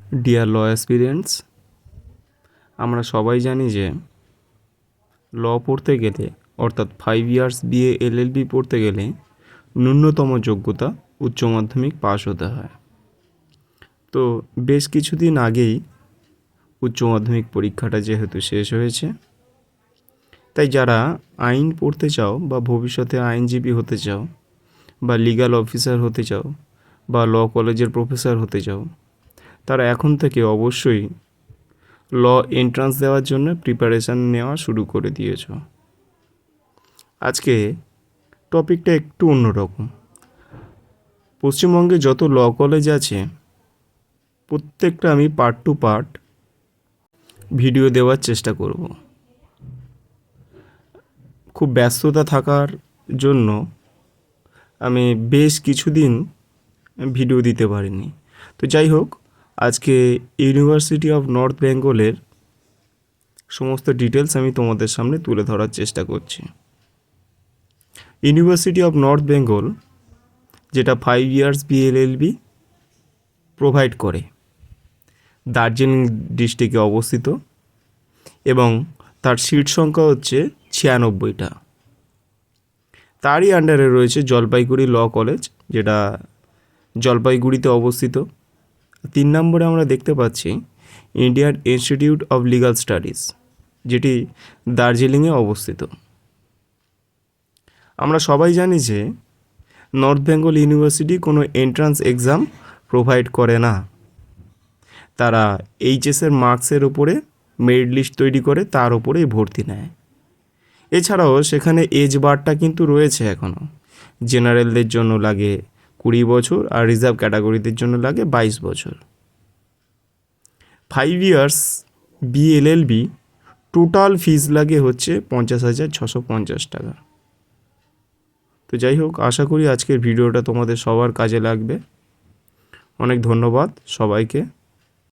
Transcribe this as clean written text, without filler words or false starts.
Deer ল aspirants, আমরা সবাই জানি যে ল পড়তে গেলে অর্থাৎ 5 ইয়ার্স বিএ এলএলবি পড়তে গেলে ন্যূনতম যোগ্যতা উচ্চ মাধ্যমিক পাশ হতে হয়। তো বেশ কিছুদিন আগেই উচ্চ মাধ্যমিক পরীক্ষাটা যেহেতু শেষ হয়েছে, তাই যারা আইন পড়তে চাও বা ভবিষ্যতে আইনজীবী হতে চাও বা লিগ্যাল অফিসার হতে চাও বা ল কলেজের প্রফেসর হতে চাও, তারা এখন থেকে অবশ্যই ল এন্ট্রান্স দেওয়ার জন্য প্রিপারেশান নেওয়া শুরু করে দিয়েছ। আজকে টপিকটা একটু অন্যরকম। পশ্চিমবঙ্গে যত ল কলেজ আছে প্রত্যেকটা আমি পার্ট টু পার্ট ভিডিও দেওয়ার চেষ্টা করব। খুব ব্যস্ততা থাকার জন্য আমি বেশ কিছুদিন ভিডিও দিতে পারিনি। তো যাই হোক, আজকে ইউনিভার্সিটি অফ নর্থ বেঙ্গলের সমস্ত ডিটেলস আমি তোমাদের সামনে তুলে ধরার চেষ্টা করছি। ইউনিভার্সিটি অফ নর্থ বেঙ্গল, যেটা 5 ইয়ার্স বিএলএলবি প্রোভাইড করে, দার্জিলিং ডিস্ট্রিক্টে অবস্থিত এবং তার সিট সংখ্যা হচ্ছে 96টা। তারই আন্ডারে রয়েছে জলপাইগুড়ি ল কলেজ, যেটা জলপাইগুড়িতে অবস্থিত। 3 নম্বরে আমরা দেখতে পাচ্ছি Indian institute of legal studies, যেটি দার্জিলিংয়ে অবস্থিত। আমরা সবাই জানি যে নর্থ বেঙ্গল ইউনিভার্সিটি কোনো এন্ট্রান্স এক্সাম প্রোভাইড করে না। তারা এইচএসের মার্কসের ওপরে মেরিট লিস্ট তৈরি করে তার ওপরেই ভর্তি নেয়। এছাড়াও সেখানে এজ বারটা কিন্তু রয়েছে এখনও। জেনারেলদের জন্য লাগে 20 বছর আর রিজার্ভ ক্যাটাগরিদের জন্য লাগে 22 বছর। 5 ইয়ার্স বিএলএলবি টোটাল ফিজ লাগে হচ্ছে 50,650 টাকা। তো যাই হোক, আশা করি আজকের ভিডিওটা তোমাদের সবার কাজে লাগবে। অনেক ধন্যবাদ সবাইকে।